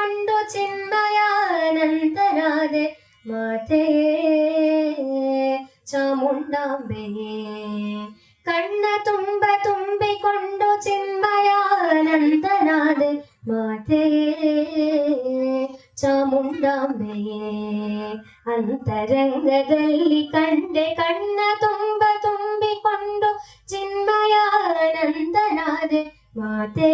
ತುಂಬಿಕೊಂಡು ಚಿನ್ಮಯಾನಂದನಾದೆ ಮಾತೆ ಚಾಮುಂಡಾಂಬೆಯೇ. ಕಣ್ಣ ತುಂಬಿಕೊಂಡು ಚಿನ್ಮಯಾನಂದನಾದೆ ಮಾತೆ ಚಾಮುಂಡಾಂಬೆಯೇ. ಅಂತರಂಗದಲ್ಲಿ ಕಂಡೆ ಕಣ್ಣ ತುಂಬಿಕೊಂಡು ಚಿನ್ಮಯಾನಂದನಾದೆ ಮಾತೆ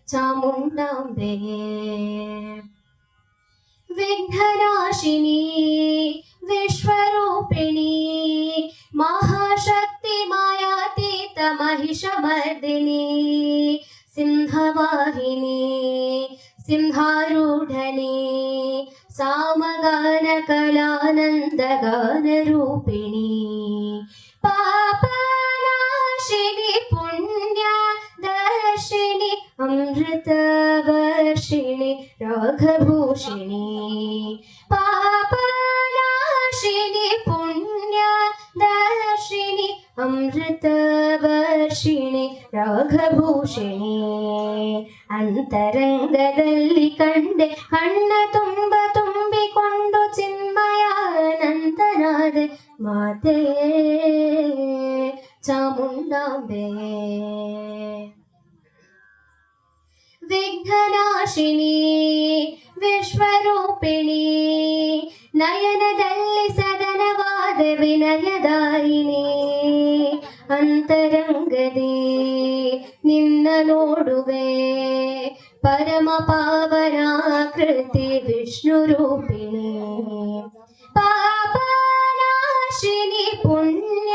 ಚಾಮುಂಡಾಂಬೆಯೇ. ವಿಘ್ನನಾಶಿನಿ ವಿಶ್ವರೂಪಿಣಿ ಮಹಾಶಕ್ತಿ ಮಾಯಾತೀತ ಮಹಿಷಮರ್ದಿನಿ. ಸಿಂಹವಾಹಿನಿ ಸಿಂಹಾರೂಢನಿ ಸಾಮಗಾನ ಕಲಾನಂದಗಾನ ರೂಪಿಣಿ. ಪಾಪನಾಶಿನಿ ಪುಣ್ಯ ದರ್ಶಿನಿ ಅಮೃತ ವರ್ಷಿಣಿ ರಾಘಭೂಷಿಣಿ. ಪಾಪನಾಶಿನಿ ಪುಣ್ಯ ದರ್ಶಿನಿ ಅಮೃತ ವರ್ಷಿಣಿ ರಾಘಭೂಷಿಣಿ. ಅಂತರಂಗದಲ್ಲಿ ಕಂಡೆ ಕಣ್ಣ ತುಂಬಿಕೊಂಡು ಚಿನ್ಮಯಾನಂದನಾದೆ ಮಾತೆ ಚಾಮುಂಡಾಂಬೆಯೇ. ವಿಘ್ನನಾಶಿನಿ ವಿಶ್ವರೂಪಿಣಿ ನಯನದಲ್ಲಿ ಸದನವಾದ ವಿನಯದಾಯಿನಿ. ಅಂತರಂಗದಿ ನಿನ್ನ ನೋಡುವೆ ಪರಮ ಪಾವನಾಕೃತಿ ವಿಷ್ಣು ರೂಪಿಣಿ. ಪಾಪನಾಶಿನಿ ಪುಣ್ಯ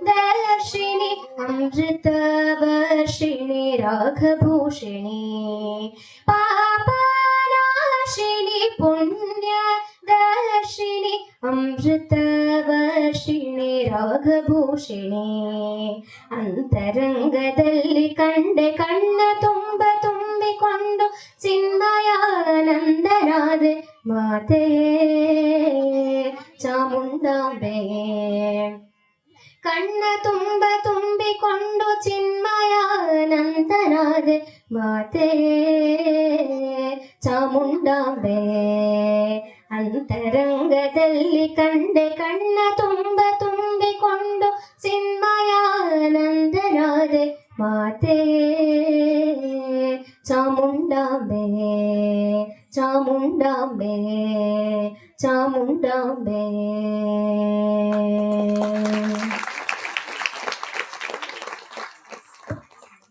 ದರ್ಶಿನಿ ಅಮೃತ ವರ್ಷಿಣಿ ರಾಘಭೂಷಿಣಿ. ಪಾಪನಾಶಿನಿ ಪುಣ್ಯ ದರ್ಶಿನಿ ಅಮೃತ ವರ್ಷಿಣಿ ರಾಘಭೂಷಿಣಿ. ಅಂತರಂಗದಲ್ಲಿ ಕಂಡೆ ಕಣ್ಣ ತುಂಬಿಕೊಂಡು ಚಿನ್ಮಯಾನಂದನಾದೆ ಮಾತೆ ಚಾಮುಂಡಾಂಬೆಯೇ. ಕಣ್ಣ ತುಂಬಿಕೊಂಡು ಚಿನ್ಮಯಾನಂದನಾದೆ ಮಾತೆ ಚಾಮುಂಡಾಂಬೆಯೇ. ಅಂತರಂಗದಲ್ಲಿ ಕಂಡೆ ಕಣ್ಣ ತುಂಬಿಕೊಂಡು ಚಿನ್ಮಯಾನಂದನಾದೆ ಮಾತೆ ಚಾಮುಂಡಾಂಬೆಯೇ. ಚಾಮುಂಡಾಂಬೆಯೇ ಚಾಮುಂಡಾಂಬೆಯೇ.